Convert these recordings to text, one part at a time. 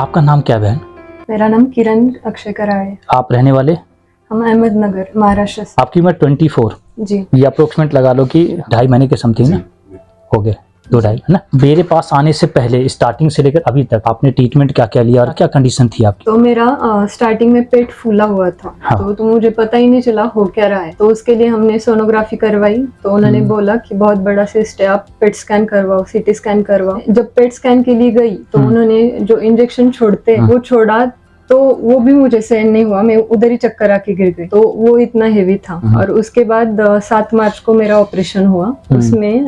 आपका नाम क्या बहन? मेरा नाम किरण अक्षय करा है। आप रहने वाले? हम अहमदनगर महाराष्ट्र से। आपकी उम्र 24 जी ये अप्रोक्सीमेट लगा लो कि 2.5 महीने के समथिंग ना हो गए, 2-2.5 है ना। मेरे पास आने से पहले स्टार्टिंग से लेकर अभी तक आपने ट्रीटमेंट क्या क्या लिया और क्या कंडीशन थी आपकी? तो मेरा स्टार्टिंग में पेट फूला हुआ था। हाँ। तो मुझे पता ही नहीं चला हो क्या रहा है। तो उसके लिए हमने सोनोग्राफी करवाई। तो उन्होंने बोला कि बहुत बड़ा सिस्ट है, आप पेट स्कैन करवाओ, सीटी स्कैन करवाओ। जब पेट स्कैन के लिए गई तो उन्होंने जो इंजेक्शन छोड़ते वो छोड़ा, तो वो भी मुझे सहन नहीं हुआ। मैं उधर ही चक्कर आके गिर गई। तो वो इतना हेवी था। और उसके बाद 7 मार्च को मेरा ऑपरेशन हुआ। उसमें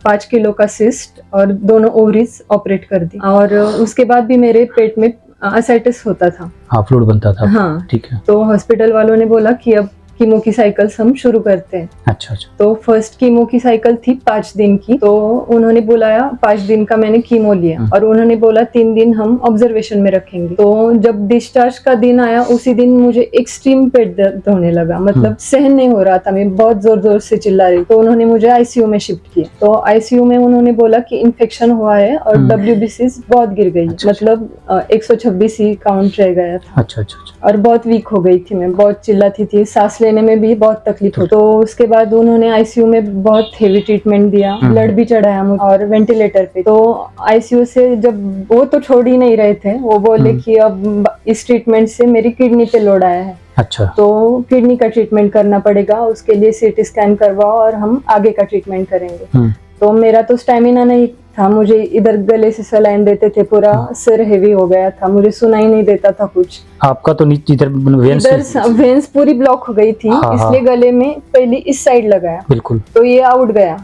5 किलो का सिस्ट और दोनों ओवरीज ऑपरेट कर दी। और उसके बाद भी मेरे पेट में असाइटिस होता था। हाँ, फ्लूइड बनता था। हाँ ठीक है। तो हॉस्पिटल वालों ने बोला कि अब कीमो की साइकिल्स हम शुरू करते हैं। अच्छा अच्छा। तो फर्स्ट कीमो की साइकिल थी 5 दिन की। तो उन्होंने बुलाया, 5 दिन का मैंने कीमो लिया और उन्होंने बोला 3 दिन हम ऑब्जर्वेशन में रखेंगे। तो जब डिस्चार्ज का दिन आया उसी दिन मुझे एक्सट्रीम पेट दर्द होने लगा। मतलब सहन नहीं हो रहा था, मैं बहुत जोर जोर से चिल्ला रही। तो उन्होंने मुझे आईसीयू में शिफ्ट किया। तो आईसीयू में उन्होंने बोला कि इन्फेक्शन हुआ है और WBCs बहुत गिर गई। मतलब 126 ही काउंट रह गया था। अच्छा अच्छा अच्छा। और बहुत वीक हो गई थी मैं, बहुत चिल्लाती थी, सांस लेने में भी बहुत तकलीफ हो। तो उसके बाद उन्होंने आईसीयू में बहुत हेवी ट्रीटमेंट दिया, ब्लड भी चढ़ाया मुझे और वेंटिलेटर पे। तो आईसीयू से जब वो तो छोड़ ही नहीं रहे थे, वो बोले कि अब इस ट्रीटमेंट से मेरी किडनी पे लोड आया है। अच्छा। तो किडनी का ट्रीटमेंट करना पड़ेगा, उसके लिए सीटी स्कैन करवाओ और हम आगे का ट्रीटमेंट करेंगे। तो मेरा तो स्टेमिना नहीं था, मुझे इधर गले से सलाइन देते थे, पूरा सिर हेवी हो गया था, मुझे सुनाई नहीं देता था कुछ। आपका तो नीचे इधर वेंस पूरी ब्लॉक हो गई थी। हाँ, इसलिए गले में पहले इस साइड लगाया। बिल्कुल। तो ये आउट गया,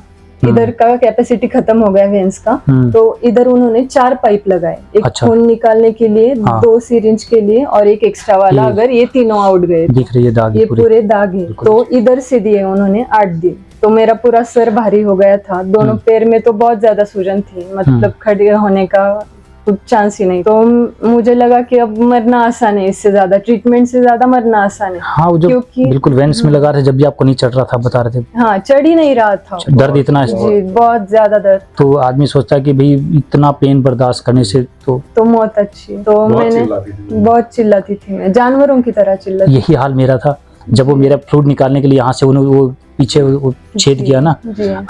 इधर का कैपेसिटी खत्म हो गया वेंस का। तो इधर उन्होंने 4 पाइप लगाए, एक खून निकालने के लिए, 2 सिरिंज के लिए और एक एक्स्ट्रा वाला। अगर ये तीनों आउट गए, दिख रही है दाग, ये पूरे दाग है। तो इधर से दिए उन्होंने 8 दिन। तो मेरा पूरा सर भारी हो गया था, दोनों पैर में तो बहुत ज्यादा सूजन थी, मतलब खड़े होने का कुछ चांस ही नहीं। तो मुझे लगा कि अब मरना आसान है, इससे ज्यादा ट्रीटमेंट से ज्यादा मरना आसान है। हाँ, वो जो क्योंकि बिल्कुल वेंस में लगा रहे जब भी आपको नहीं चढ़ रहा था, बता रहे थे। हाँ, चढ़ ही नहीं रहा था, दर्द इतना है। जी बहुत ज्यादा दर्द। तो आदमी सोचता है कि भाई इतना पेन बर्दाश्त करने से तो मौत अच्छी। तो मैंने बहुत चिल्लाती थी, मैं जानवरों की तरह चिल्लाती। यही हाल मेरा था जब वो मेरा फ्लूइड निकालने के लिए यहाँ से उन्होंने वो पीछे वो छेद किया ना,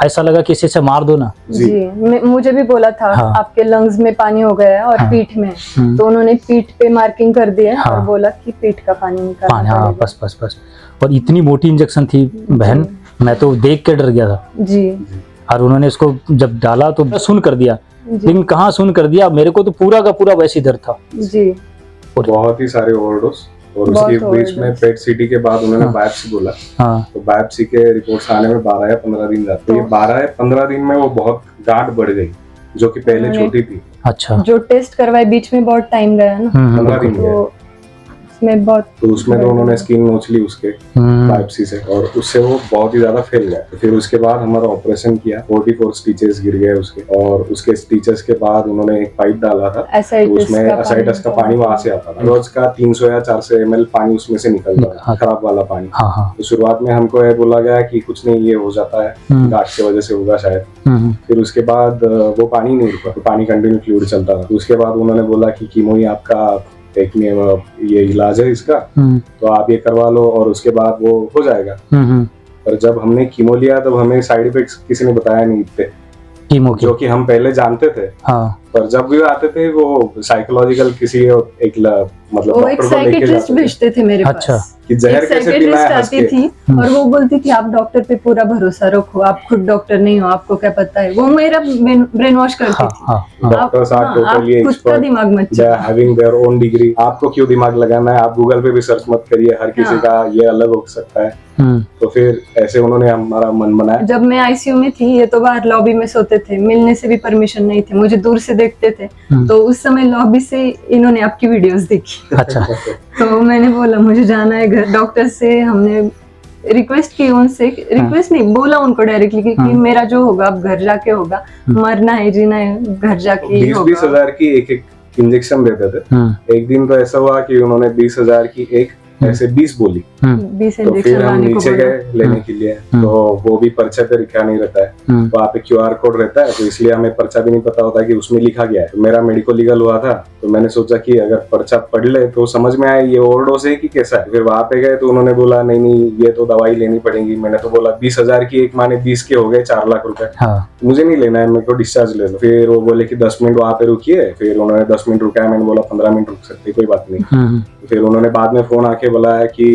ऐसा लगा कि इसे मार दो ना। जी मुझे भी बोला था आपके लंग्स में पानी हो गया है और पीठ में। तो उन्होंने पीठ पे मार्किंग कर दी है और बोला कि पीठ का पानी निकालना पड़ेगा। हाँ, बस बस बस। और इतनी मोटी इंजेक्शन थी बहन, मैं तो देख के डर गया था जी। और उन्होंने इसको जब डाला तो सुन कर दिया, लेकिन कहाँ सुन कर दिया, मेरे को तो पूरा का पूरा वैसे दर्द था जी। बहुत ही सारे ओवरडोज। और उसके बीच में पेट सीटी के बाद उन्होंने बायोप्सी बोला। तो बायोप्सी के रिपोर्ट्स आने में 12 या 15 दिन जाते। तो ये 12 या 15 दिन में वो बहुत गांठ बढ़ गई, जो कि पहले छोटी थी। अच्छा। जो टेस्ट करवाए बीच में बहुत टाइम गया ना, 15 दिन गए। उसमें बहुत, तो उसमें तो उन्होंने स्किन नोच ली उसके बायोप्सी से, और उससे वो बहुत ही ज्यादा फैल गया। तो फिर उसके बाद हमारा ऑपरेशन किया, 44 स्टिचेस गिर गए उसके। और उसके स्टिचेस के बाद उन्होंने एक पाइप डाला था, तो उसमें असाइटिस का पानी वहां से आता था। रोज का 300 या 400 ml पानी उसमें से निकलता था, खराब वाला पानी। तो शुरुआत में हमको ये बोला गया कि कुछ नहीं, ये हो जाता है, गांठ की वजह से होगा शायद। फिर उसके बाद वो पानी नहीं रुका, तो पानी कंटिन्यू फ्लूइड चलता था। उसके बाद उन्होंने बोला कि कीमो ही आपका एक में ये इलाज है इसका, तो आप ये करवा लो और उसके बाद वो हो जाएगा। पर जब हमने कीमो लिया तब हमें साइड इफेक्ट्स किसी ने बताया नहीं थे कीमो के, जो कि हम पहले जानते थे। पर जब भी आते थे वो साइकोलॉजिकल किसी एक मतलब डॉक्टर को लेके जाते भेजते थे मेरे पास कि जहर कैसे पीना है। आती थी और वो बोलती थी आप डॉक्टर पे पूरा भरोसा रखो, आप खुद डॉक्टर नहीं हो, आपको क्या पता है। वो मेरा ब्रेन वॉश करती थी। डॉक्टर्स आर टोटली एक्सपर्ट, दिमाग मत दे are having their own degree. आपको क्यों दिमाग लगाना है, आप गूगल पे भी सर्च मत करिए, हर किसी का ये अलग हो सकता है। तो फिर ऐसे उन्होंने हमारा मन बनाया। जब मैं आईसीयू में थी, ये तो बाहर लॉबी में सोते थे, मिलने से भी परमिशन नहीं थे, मुझे दूर से देखते थे। तो उस समय लॉबी से इन्होंने आपकी वीडियोस देखी। अच्छा। तो मैंने बोला मुझे जाना है घर। डॉक्टर से हमने रिक्वेस्ट की, उनसे रिक्वेस्ट नहीं बोला उनको डायरेक्टली कि मेरा जो होगा अब घर जाके होगा, मरना है जीना है घर जाके ही होगा। 20-20 हजार की एक इंजेक्शन देते थे। एक दिन तो ऐसा हुआ कि उन्होंने 20,000 की एक ऐसे 20 बोली। 20 तो इंजेक्शन फिर हम लाने को नीचे बोला। गए लेने के लिए, तो वो भी पर्चे पे लिखा नहीं रहता है, वहाँ पे QR कोड रहता है, तो इसलिए हमें पर्चा भी नहीं पता होता कि उसमें लिखा गया है। तो मेरा मेडिको लीगल हुआ था, तो मैंने सोचा कि अगर पर्चा पढ़ ले तो समझ में आए ये ओवरडोज है कि कैसा है। फिर वहाँ पे गए तो उन्होंने बोला नहीं नहीं ये तो दवाई लेनी पड़ेगी। मैंने तो बोला 20,000 की एक, माने 20 के हो गए 4 लाख रुपए, मुझे नहीं लेना है, मेरे को डिस्चार्ज ले लो। फिर वो बोले कि 10 मिनट वहाँ पे रुकिए, फिर उन्होंने 10 मिनट रुकाया, मैंने बोला 15 मिनट रुक सकते, कोई बात नहीं। फिर उन्होंने बाद में फोन आके बोला है कि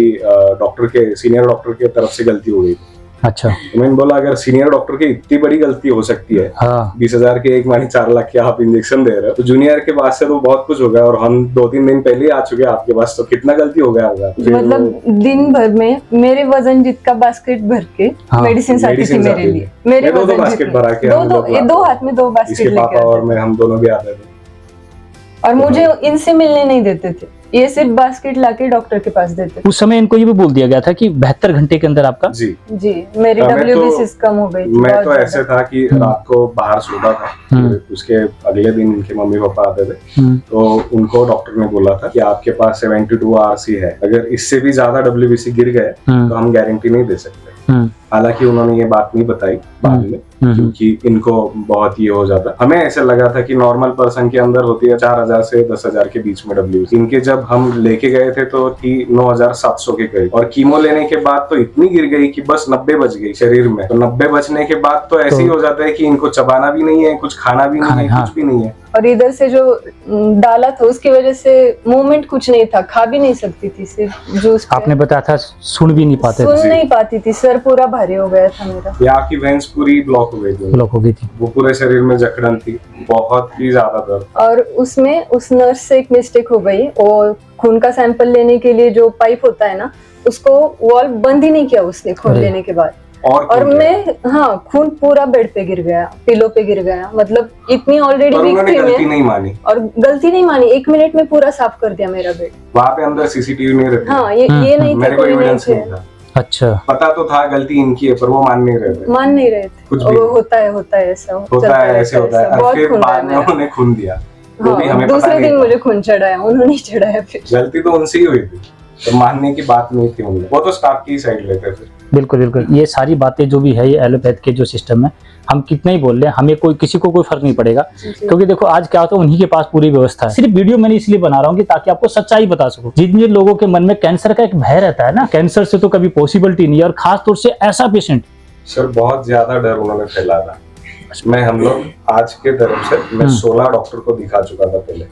डॉक्टर के, सीनियर डॉक्टर की तरफ से गलती हो गई। अच्छा, तो मैंने बोला अगर सीनियर डॉक्टर की इतनी बड़ी गलती हो सकती है, 20,000 के एक, मानी 4 लाख के आप इंजेक्शन दे रहे हो, तो जूनियर के पास से तो बहुत कुछ हो गया, और हम 2-3 दिन पहले ही आ चुके हैं आपके पास, तो कितना गलती हो गया होगा। मतलब दिन भर में मेरे वजन जितना बास्केट भर के मेडिसिन आती थी मेरे लिए। मेरे दो बास्केट भरा के दो हाथ में 2 बास्केट इसके पापा और मैं, हम दोनों भी आते थे, और मुझे इनसे मिलने नहीं देते थे, ये सिर्फ बास्केट लाके डॉक्टर के पास देते। उस समय इनको ये भी बोल दिया गया था कि 72 घंटे के अंदर आपका जी मेरी WBC कम हो गई थी। मैं तो ऐसे था कि रात को बाहर सोता था, उसके अगले दिन इनके मम्मी पापा आते थे, तो उनको डॉक्टर ने बोला था कि आपके पास 72 आवर्स ही है, अगर इससे भी ज्यादा WBC गिर गए तो हम गारंटी नहीं दे सकते। हालांकि उन्होंने ये बात नहीं बताई बाद में, क्योंकि इनको बहुत ये हो जाता। हमें ऐसे लगा था कि नॉर्मल पर्सन के अंदर होती है 4,000 से 10,000 के बीच में WBC। इनके जब हम लेके गए थे तो थी 9,700 के करीब, और कीमो लेने के बाद तो इतनी गिर गई कि बस 90 बच गई शरीर में। तो 90 बचने के बाद तो ऐसे ही हो जाता है कि इनको चबाना भी नहीं है, कुछ खाना भी नहीं है, कुछ भी नहीं है। और इधर से जो डाला था उसकी वजह से मूवमेंट कुछ नहीं था, खा भी नहीं सकती थी, सिर्फ जूस। आपने बताया था सुन भी नहीं पाते, सुन नहीं पाती थी, सर पूरा भारी हो गया था मेरा। ये आपकी वेंस पूरी ब्लॉक हो गई थी, वो पूरे शरीर में जकड़न थी, बहुत ही ज्यादा दर्द। और उसमें उस नर्स से एक मिस्टेक हो गई, और खून का सैंपल लेने के लिए जो पाइप होता है ना, उसको वाल्व बंद ही नहीं किया उसने खून लेने के बाद। और मैं खून पूरा बेड पे गिर गया, पिलो पे गिर गया, मतलब इतनी ऑलरेडी वीक थी मैं, गलती नहीं मानी, और गलती नहीं मानी, 1 मिनट में पूरा साफ कर दिया मेरा बेड। वहाँ पे अंदर CCTV नहीं रहती। हाँ, ये नहीं थे, कोई नहीं थे। अच्छा, पता तो था गलती इनकी है, पर वो मान नहीं रहे थे। कुछ भी होता है ऐसा, ऐसे होता है। फिर बाद में उन्होंने खून दिया, वो भी हमें दूसरे दिन मुझे खून चढ़ाया, उन्होंने चढ़ाया। फिर गलती तो उनसे ही हुई थी, तो मानने की बात नहीं थी उनमें, वो तो स्टाफ की साइड लेते थे। बिल्कुल बिल्कुल, ये सारी बातें जो भी है, ये एलोपैथ के जो सिस्टम है, हम कितना ही बोल रहे हैं, हमें किसी को कोई फर्क नहीं पड़ेगा, क्योंकि देखो आज क्या होता है, उन्हीं के पास पूरी व्यवस्था है। सिर्फ वीडियो मैंने इसलिए बना रहा हूँ कि ताकि आपको सच्चाई बता सकूं। जिन लोगों के मन में कैंसर का एक भय रहता है ना, कैंसर से तो कभी पॉसिबिलिटी नहीं है, और खास तौर से ऐसा पेशेंट। सर बहुत ज्यादा डर उन्होंने फैला था। हम लोग आज के तरफ से मैं 16 डॉक्टर को दिखा चुका था पहले।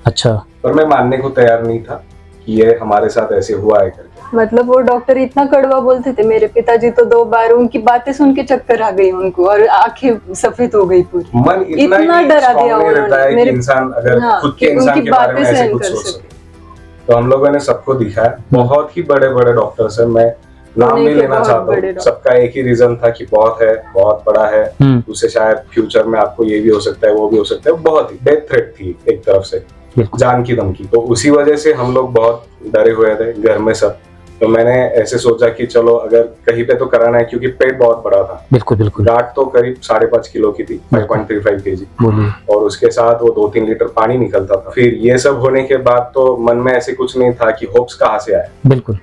अच्छा, पर मैं मानने को तैयार नहीं था कि ये हमारे साथ ऐसे हुआ है करके। मतलब वो डॉक्टर इतना कड़वा बोलते थे, मेरे पिताजी तो 2 बार उनकी बातें सुन के चक्कर आ गई उनको, और आंखें सफेद हो गई पूरी। मन इतना डरा दिया उन्होंने, मेरे इंसान अगर खुद के इंसान के बारे में ऐसे कुछ सोच सके। तो हम लोगों ने सबको दिखाया, बहुत ही बड़े बड़े डॉक्टर्स हैं, मैं नाम नहीं लेना चाहता हूँ। सबका एक ही रीजन था कि बहुत है, बहुत बड़ा है, उससे शायद फ्यूचर में आपको ये भी हो सकता है, वो भी हो सकता है। बहुत ही डेथ थ्रेट थी एक तरफ से, जान की धमकी। तो उसी वजह से हम लोग बहुत डरे हुए थे घर में सब। तो मैंने ऐसे सोचा कि चलो अगर कहीं पे तो कराना है, क्योंकि पेट बहुत बड़ा था। बिल्कुल बिल्कुल, गांठ तो करीब 5.5 किलो की थी, 5.35 kg, और उसके साथ वो 2-3 लीटर पानी निकलता था। फिर ये सब होने के बाद तो मन में ऐसे कुछ नहीं था कि होप्स कहाँ से आए। बिल्कुल।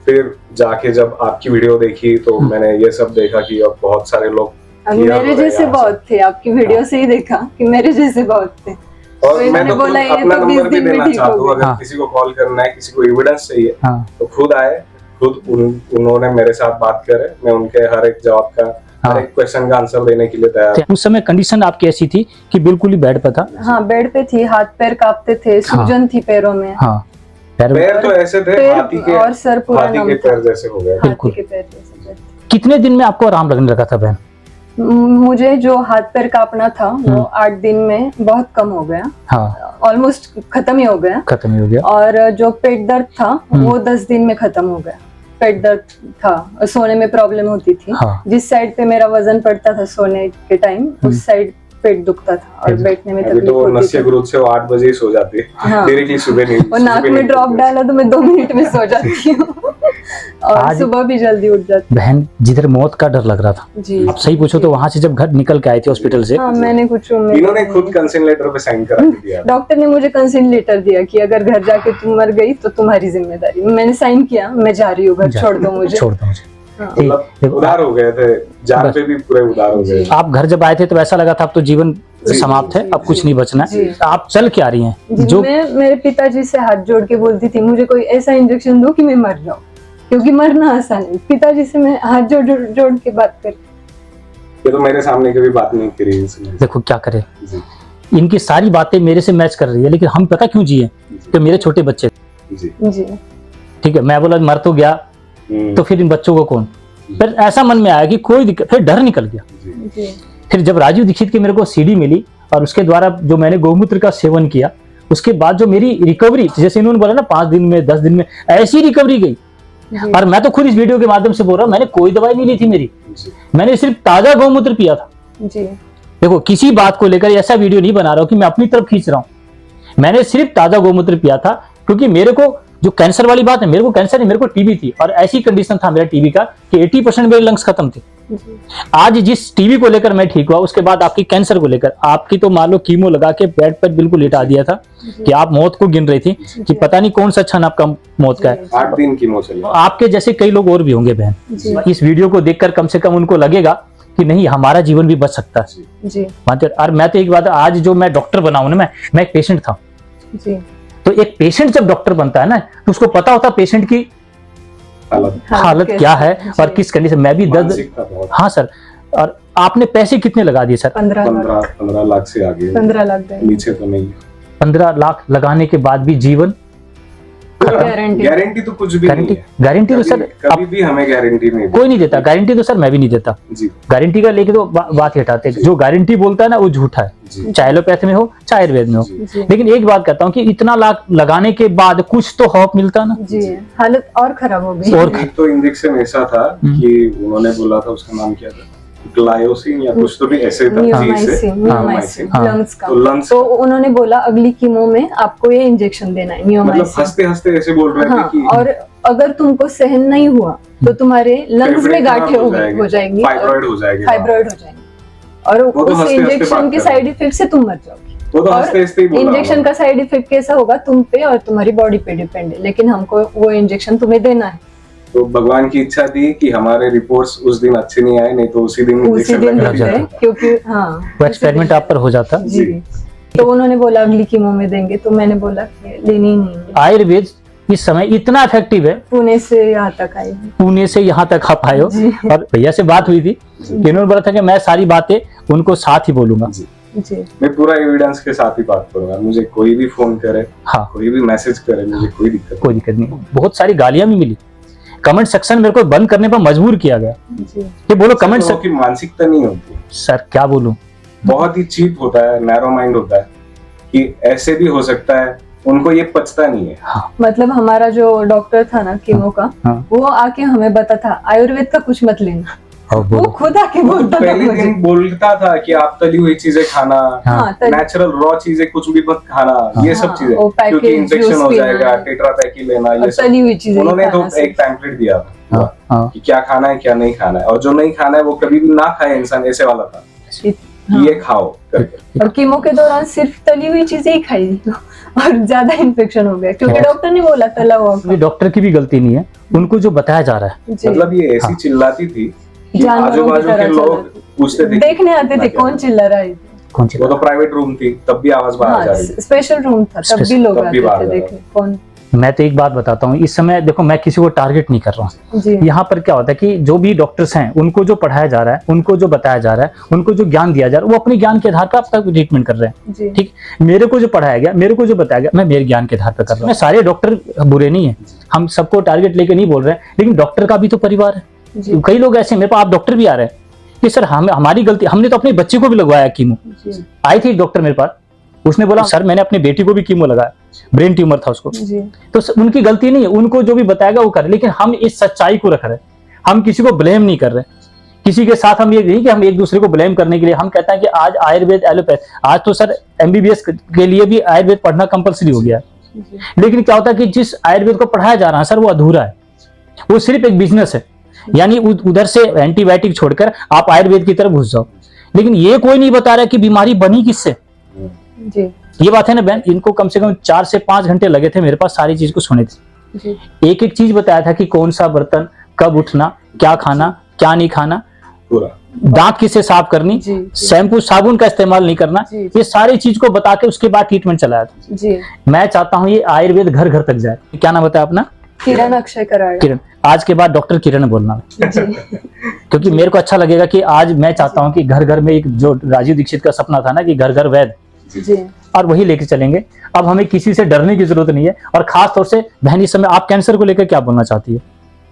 फिर जाके जब आपकी वीडियो देखी तो मैंने ये सब देखा कि अब बहुत सारे लोग मेरे जैसे बहुत थे, आपकी वीडियो से ही देखा कि मेरे जैसे बहुत थे। और मैं तो बोला अपना नंबर भी देना चाहता हूँ, अगर किसी को कॉल करना है, किसी को एविडेंस चाहिए, तो खुद आए, खुद उन्होंने मेरे साथ बात करे, मैं उनके हर एक जवाब का, हर एक क्वेश्चन का आंसर देने के लिए तैयार। उस समय कंडीशन आपकी ऐसी थी कि बिल्कुल ही बेड पे था? हाँ, बेड पे थी, हाथ पैर कांपते थे, सूजन थी पैरों में। हाँ, पैर तो ऐसे थे हाथी के, और सर पूरा हाथी के पैर जैसे हो गए। बिल्कुल। हाथी के पैर जैसे। कितने दिन में आपको आराम लगने लगा था बहन? मुझे जो हाथ पैर कांपना था वो 8 दिन में बहुत कम हो गया। हाँ, ऑलमोस्ट खत्म ही हो गया। और जो पेट दर्द था वो 10 दिन में खत्म हो गया। पेट दर्द था, सोने में प्रॉब्लम होती थी। जिस साइड पे मेरा वजन पड़ता था सोने के टाइम, उस साइड पेट दुखता था और बैठने में अभी तकलीफ तो वो होती नस्य थी। ग्रोथ से वो 8 बजे ही सो जाती है, हाँ। डायरेक्टली सुबह नहीं। और नाक सुबह में नहीं ड्रॉप उठती। डाला तो मैं 2 मिनट में सो जाती हूँ और आज- सुबह भी जल्दी उठ जाती बहन जिधर मौत का डर लग रहा था, हूँ। जी आप सही पूछो तो वहां से जब घर निकल के आए थे हॉस्पिटल से, हाँ, मैंने कुछ उम्मीद इन्होंने नहीं खुद की। कंसेंट लेटर पे साइन करा के दिया। डॉक्टर ने मुझे कंसेंट लेटर दिया कि अगर घर जाके तुम मर गई तो तुम्हारी जिम्मेदारी। मैंने साइन किया, मैं जा रही हूँ घर, छोड़ दो मुझे। छोड़ दो मुझे। हाँ। ठीक, मतलब देखो, उदार हो गए थे, जान बस। पे भी पूरे उदार हो गए। आप घर जब आए थे तो ऐसा लगा था अब तो जीवन जी, समाप्त है, जी, अब कुछ जी, नहीं बचना है। जी। आप चल के आ रही हैं जी, जो मैं मेरे पिताजी से हाथ जोड़ के बोलती थी मुझे कोई ऐसा इंजेक्शन दो कि मैं मर जाऊं, क्योंकि मरना आसान है। पिताजी से मैं हाथ जोड़ जोड़ जोड़ के बात कर। ये तो मेरे सामने कभी बात नहीं करी इसने। देखो क्या करे, जी इनकी सारी बातें मेरे से मैच कर रही है, लेकिन हम पता क्यों जिए कि मेरे छोटे बच्चे, जी जी ठीक है, मैं बोला मर तो गया तो फिर इन बच्चों को कौन, फिर ऐसा मन में आया कि कोई दिक्कत, फिर डर निकल गया। जी जी फिर जब राजीव दीक्षित की मेरे को सीडी मिली और उसके द्वारा जो मैंने गौमूत्र का सेवन किया, उसके बाद जो मेरी रिकवरी, जैसे इन्होंने बोला ना 5 दिन में 10 दिन में ऐसी रिकवरी गई। जी और मैं तो खुद इस वीडियो के माध्यम से बोल रहा हूँ, मैंने कोई दवाई नहीं ली थी मेरी, जी मैंने सिर्फ ताजा गौमूत्र पिया था। जी देखो किसी बात को लेकर ऐसा वीडियो नहीं बना रहा हूँ कि मैं अपनी तरफ खींच रहा हूँ, मैंने सिर्फ ताजा गौमूत्र पिया था, क्योंकि मेरे को जो कैंसर वाली बात है, मेरे को कैंसर नहीं, मेरे को टीबी थी और ऐसी कंडीशन था मेरा टीबी का कि 80% मेरे लंग्स खत्म थे। जी आज जिस टीबी को लेकर मैं ठीक हुआ, उसके बाद आपकी कैंसर को लेकर, आपकी तो मान लो कीमो लगा के बेड पर बिल्कुल लिटा दिया था कि आप मौत को गिन रही थी कि पता नहीं कौन सा क्षण आपका मौत का है। 8 दिन कीमो चली। आपके जैसे कई लोग और भी होंगे बहन, जी इस वीडियो को देखकर कम से कम उनको लगेगा कि नहीं हमारा जीवन भी बच सकता है। जी मानते हो? और मैं तो एक बात, आज जो मैं डॉक्टर बना हूं ना, मैं एक पेशेंट था, जी तो एक पेशेंट जब डॉक्टर बनता है ना तो उसको पता होता है पेशेंट की हालत कैसे- क्या है और जी, किस कंडीशन। मैं भी दर्द, मानसिकता बहुत। हाँ सर। और आपने पैसे कितने लगा दिए सर? 15 लाख से आगे 15 लाख गए। नीचे तो नहीं। 15 लाख लगाने के बाद भी जीवन गारंटी गारंटी तो कुछ भी नहीं गारंटी, है। गारंटी तो सर कभी भी हमें गारंटी नहीं कोई नहीं देता, गारंटी तो सर मैं भी नहीं देता। जी गारंटी का लेके तो बात ही हटाते हैं। जो गारंटी बोलता है ना वो झूठा है, जी चाहे एलोपैथ में हो चाहे आयुर्वेद में हो। जी जी लेकिन एक बात कहता हूँ कि इतना लाख लगाने के बाद कुछ तो हॉप मिलता ना। जी हालत और खराब हो गई। और एक तो इंजेक्शन ऐसा था कि उन्होंने बोला था, उसका नाम क्या था, ग्लायोसिन या कुछ तो भी ऐसे था चीज से। नियोमाइसिन नियोमाइसिन हाँ। लंग्स का। तो लंग्स तो उन्होंने बोला अगली कीमो में आपको ये इंजेक्शन देना है मतलब नियोमाइसिन। हंसते हंसते ऐसे बोल रहे थे हाँ, कि और अगर तुमको सहन नहीं हुआ तो तुम्हारे लंग्स फेफड़े में गांठें खराब हो जाएंगी, फाइब्रॉइड हो जाएगी। फाइब्रॉइड हो जाएंगे और वो तो उस हंसते-हंसते इंजेक्शन बात के कर साइड रहे इफेक्ट से तुम मर जाओगे। वो तो और हंसते हंसते ही बोला इंजेक्शन उन्होंने। का साइड इफेक्ट कैसा होगा तुम पे और तुम्हारी बॉडी पे डिपेंड है, लेकिन हमको वो इंजेक्शन तुम्हें देना है। तो भगवान की इच्छा थी कि हमारे रिपोर्ट्स उस दिन अच्छे नहीं आए, नहीं तो उसी दिन उसी इंजेक्शन दिन लगा लग दिया मिलते जाता। हैं, क्योंकि हाँ वो एक्सपेरिमेंट आप पर हो जाता। जी। तो उन्होंने बोला अगली कीमो में देंगे, तो मैंने बोला कि लेनी ही नहीं है। आयुर्वेद इस समय इतना इफेक्टिव है, पुणे से यहाँ तक आई हूँ। पुणे से यहाँ तक आप आए हो। जी। और भैया से बात हुई थी कि इन्होंने बोला था कि मैं सारी बातें उनको साथ ही बोलूंगा। जी जी मैं पूरा एविडेंस के साथ ही बात करूंगा। मुझे कोई भी फोन करे, हाँ कोई भी मैसेज करे, मुझे कोई दिक्कत कोई दिक्कत नहीं। बहुत सारी गालियां भी मिली, कमेंट सेक्शन मेरे को बंद करने पर मजबूर किया गया जी कि बोलो कमेंट नहीं। की मानसिकता नहीं होती, सर क्या बोलूं, बहुत ही चीप होता है, नैरो माइंड होता है कि ऐसे भी हो सकता है, उनको ये पचता नहीं है। मतलब हमारा जो डॉक्टर था ना कीमो का, हाँ। वो आके हमें बताता था आयुर्वेद का कुछ मत लेना। और वो बोलो खुद आके वो तो बोलता था पहले मुझे। दिन बोलता था कि आप तली हुई चीजें खाना, हाँ, तली- नेचुरल रॉ चीजें कुछ भी मत खाना, ये सब हाँ, चीजें, वो पैकेज क्योंकि इन्फेक्शन जूस हो पीना जाएगा, है। टेट्रा पैक लेना, और ये सब। तली हुई चीजें उन्होंने तो खाना एक पैम्पलेट दिया था हाँ, हाँ, कि क्या खाना है क्या नहीं खाना है, और जो नहीं खाना है वो कभी भी ना खाए इंसान, ऐसे वाला था कि हाँ। ये खाओ करके। और कीमो के दौरान सिर्फ तली हुई चीजें ही खाई और ज्यादा इन्फेक्शन हो गया, क्योंकि डॉक्टर ने बोला तला हुआ ये डॉक्टर की भी गलती नहीं है, उनको जो बताया जा रहा है। जी। मतलब ये ऐसी चिल्लाती थी कि जानवरों आजू की बाजू के तरह लोग चिल्लाती। पूछते थे कि देखने आते थे क्या कौन चिल्ला रहा है। कौन सी वो तो प्राइवेट रूम थी, तब भी आवाज बाहर जा हाँ, रही थी। स्पेशल रूम था, तब भी लोग तब भी आते बाहर थे जा रहे देखने कौन। मैं तो एक बात बताता हूँ, इस समय देखो मैं किसी को टारगेट नहीं कर रहा हूँ। जी यहाँ पर क्या होता है कि जो भी डॉक्टर्स हैं उनको जो पढ़ाया जा रहा है, उनको जो बताया जा रहा है, उनको जो ज्ञान दिया जा रहा है, वो अपने ज्ञान के आधार पर आपका ट्रीटमेंट कर रहे हैं। जी ठीक, मेरे को जो पढ़ाया गया, मेरे को जो बताया गया, मैं मेरे ज्ञान के आधार पर कर रहा हूँ। मैं सारे डॉक्टर बुरे नहीं है, हम सबको टारगेट लेके नहीं बोल रहे हैं, लेकिन डॉक्टर का भी तो परिवार है। जी कई लोग ऐसे, मेरे पास आप डॉक्टर भी आ रहे हैं कि सर हमारी गलती, हमने तो अपने बच्चे को भी लगवाया कीमो। जी आई थी डॉक्टर मेरे पास, उसने बोला सर मैंने अपनी बेटी को भी कीमो लगाया, ब्रेन ट्यूमर था उसको। जी तो उनकी गलती नहीं है, उनको जो भी बताएगा वो करे, लेकिन हम इस सच्चाई को रख रहे हैं, हम किसी को ब्लेम नहीं कर रहे किसी के साथ हम ये नहीं कि हम एक दूसरे को ब्लेम करने के लिए हम कहते हैं कि आज आयुर्वेद एलोपैथ, आज तो सर एमबीबीएस के लिए भी आयुर्वेद पढ़ना कंपलसरी हो गया है। लेकिन क्या होता है कि जिस आयुर्वेद को पढ़ाया जा रहा है सर वो अधूरा है, वो सिर्फ एक बिजनेस है। यानी उधर से एंटीबायोटिक छोड़कर आप आयुर्वेद की तरफ घुस जाओ, लेकिन ये कोई नहीं बता रहा कि बीमारी बनी किससे। जी ये बात है ना बहन, इनको कम से कम 4 से 5 घंटे लगे थे मेरे पास सारी चीज को सुने थे। जी एक एक चीज बताया था कि कौन सा बर्तन, कब उठना, क्या खाना, क्या नहीं खाना, पूरा दांत किससे साफ करनी, जी, जी। शैम्पू साबुन का इस्तेमाल नहीं करना, जी, ये सारी चीज को बता के उसके बाद ट्रीटमेंट चलाया था। जी। मैं चाहता हूँ ये आयुर्वेद घर घर तक जाए। क्या नाम बताया अपना? किरण अक्षय कराड़। किरण। आज के बाद डॉक्टर किरण बोलना, जी क्योंकि मेरे को अच्छा लगेगा कि आज मैं चाहता हूँ कि घर घर में एक जो राजीव दीक्षित का सपना था ना कि घर घर वैद, जी और वही लेके चलेंगे। अब हमें किसी से डरने की जरूरत नहीं है। और खास तौर से बहन इस समय आप कैंसर को लेकर क्या बोलना चाहती है?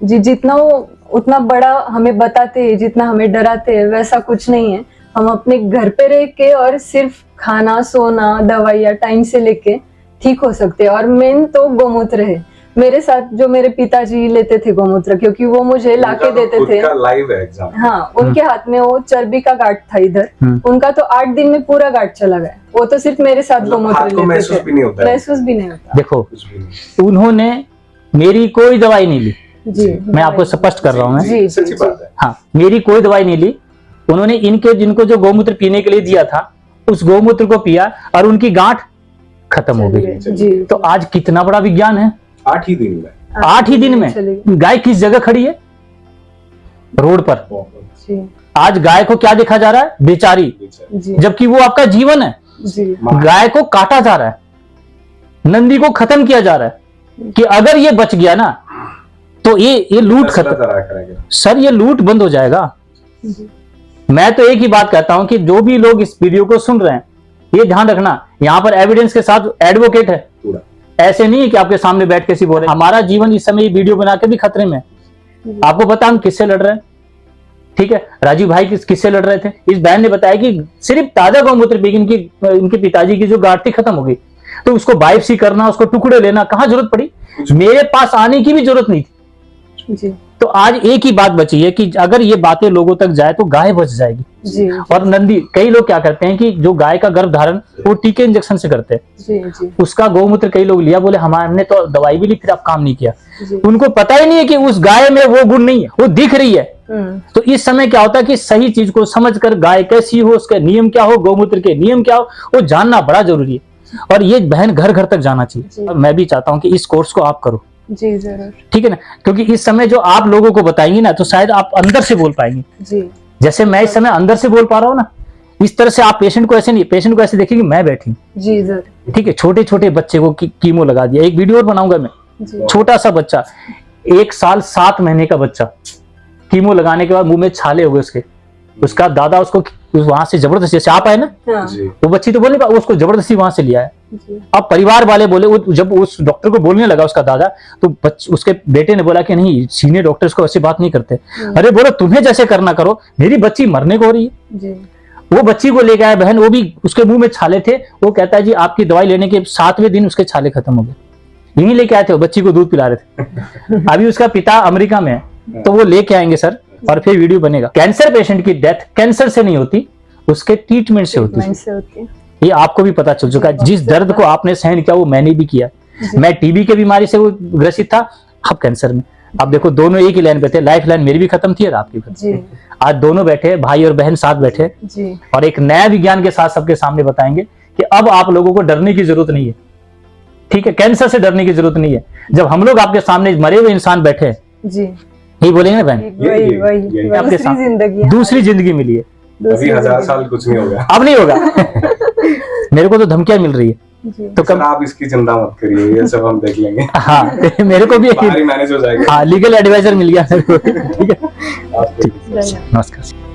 जी, जितना वो उतना बड़ा हमें बताते हैं, जितना हमें डराते हैं, वैसा कुछ नहीं है। हम अपने घर पे रह के और सिर्फ खाना, सोना, दवाइयाँ टाइम से लेके ठीक हो सकते हैं। और मेन तो गोमूत्र है। मेरे साथ जो मेरे पिताजी लेते थे गोमूत्र, क्योंकि वो मुझे लाके देते थे। लाइव है एग्जाम। हाँ, उनके हाथ में वो चर्बी का गांठ था इधर, उनका तो 8 दिन में पूरा गांठ चला गया। वो तो सिर्फ मेरे साथ गोमूत्र लेते थे। महसूस भी नहीं होता है। महसूस भी नहीं होता। देखो कुछ भी नहीं। उन्होंने मेरी कोई दवाई नहीं ली। जी, मैं आपको स्पष्ट कर रहा हूँ। जी, जी, सच्ची बात है। हाँ, मेरी कोई दवाई नहीं ली। उन्होंने इनके जिनको जो गोमूत्र पीने के लिए दिया था उस गोमूत्र को पिया और उनकी गांठ खत्म हो गई। जी। तो आज कितना बड़ा विज्ञान है। 8 ही दिन में 8 ही दिन में गाय किस जगह खड़ी है? रोड पर। जी, आज गाय को क्या देखा जा रहा है? बेचारी, जी, जबकि वो आपका जीवन है। जी, गाय को काटा जा रहा है, नंदी को खत्म किया जा रहा है कि अगर ये बच गया ना तो ये लूट खत्म। सर ये लूट बंद हो जाएगा। जी। मैं तो एक ही बात कहता हूं कि जो भी लोग इस वीडियो को सुन रहे हैं ये ध्यान रखना, यहाँ पर एविडेंस के साथ एडवोकेट है। पूरा ऐसे नहीं है कि आपके सामने बैठ के सी बोल रहे हैं। हमारा जीवन इस समय वीडियो बना के भी खतरे में है। आपको पता हम किससे लड़ रहे हैं? ठीक है, राजीव भाई किससे लड़ रहे थे? इस बहन ने बताया कि सिर्फ ताजा गौमूत्र पी इनके पिताजी की जो गांठ थी खत्म हो गई। तो उसको बायोप्सी करना, उसको टुकड़े लेना, कहाँ जरूरत पड़ी? मेरे पास आने की भी जरूरत नहीं थी। जी, तो आज एक ही बात बची है कि अगर ये बातें लोगों तक जाए तो गाय बच जाएगी। जी, और नंदी, कई लोग क्या करते हैं कि जो गाय का गर्भ धारण वो टीके इंजेक्शन से करते हैं। जी, जी, उसका गौमूत्र कई लोग लिया, बोले हमने तो दवाई भी ली फिर अब काम नहीं किया। जी। उनको पता ही नहीं है कि उस गाय में वो गुण नहीं है, वो दिख रही है। तो इस समय क्या होता है कि सही चीज को समझकर गाय कैसी हो, उसके नियम क्या हो, गौमूत्र के नियम क्या हो, वो जानना बड़ा जरूरी है। और ये बहन घर घर तक जाना चाहिए। और मैं भी चाहता हूँ कि इस कोर्स को आप करो। जी, जरूर। ठीक है ना, क्योंकि इस समय जो आप लोगों को बताएंगे ना तो शायद आप अंदर से बोल पाएंगे। जी, जैसे मैं इस समय अंदर से बोल पा रहा हूँ ना, इस तरह से आप पेशेंट को ऐसे नहीं, पेशेंट को ऐसे देखिए कि मैं बैठी हूँ। जी, जरूर। ठीक है, छोटे छोटे बच्चे को कीमो लगा दिया। एक वीडियो और बनाऊंगा मैं। जी, छोटा सा बच्चा, 1 साल 7 महीने का बच्चा, कीमो लगाने के बाद मुंह में छाले हो गए उसके। उसका दादा उसको वहां से जबरदस्ती, जैसे आप आए ना, हाँ, जी। वो बच्ची तो बोल नहीं पा, उसको जबरदस्ती वहां से लिया है। जी, अब परिवार वाले बोले, जब उस डॉक्टर को बोलने लगा उसका दादा, तो उसके बेटे ने बोला कि नहीं, सीनियर डॉक्टर्स को ऐसी बात नहीं करते। अरे बोलो तुम्हें जैसे करना करो, मेरी बच्ची मरने को हो रही है। जी, वो बच्ची को लेके आया बहन, वो भी उसके मुंह में छाले थे। वो कहता है जी आपकी दवाई लेने के 7वें दिन उसके छाले खत्म हो गए। यही लेके आए थे, वो बच्ची को दूध पिला रहे थे। अभी उसका पिता अमेरिका में है, तो वो लेके आएंगे सर और फिर वीडियो बनेगा। कैंसर पेशेंट की डेथ कैंसर से नहीं होती, उसके ट्रीटमेंट से होती है। ट्रीटमेंट से होती है। ये आपको भी पता चल चुका है। जिस दर्द को आपने सहन किया वो मैंने भी किया। मैं टीबी के बीमारी से वो ग्रसित था, अब कैंसर में। अब देखो दोनों एक ही लाइन पे थे, लाइफ लाइन मेरी भी खत्म थी और आपकी भी। जी, आज दोनों बैठे, भाई और बहन साथ बैठे, जी, और एक नया विज्ञान के साथ सबके सामने बताएंगे कि अब आप लोगों को डरने की जरूरत नहीं है। ठीक है, कैंसर से डरने की जरूरत नहीं है। जब हम लोग आपके सामने मरे हुए इंसान बैठे हैं, जी, यही बोलेंगे ना बहन, वही आपके दूसरी साथ जिंदगी है। दूसरी जिंदगी मिली है। अभी 1000 साल कुछ नहीं होगा। अब नहीं होगा। मेरे को तो धमकियां मिल रही है। जी, तो कब आप इसकी चिंता मत करिए, ये सब हम देख लेंगे। हाँ, मेरे को भी बाहर ही मैनेज हो जाएगा। हाँ, लीगल एडवाइजर मिल गया मेरे को। ठीक है, आपको नमस्कार।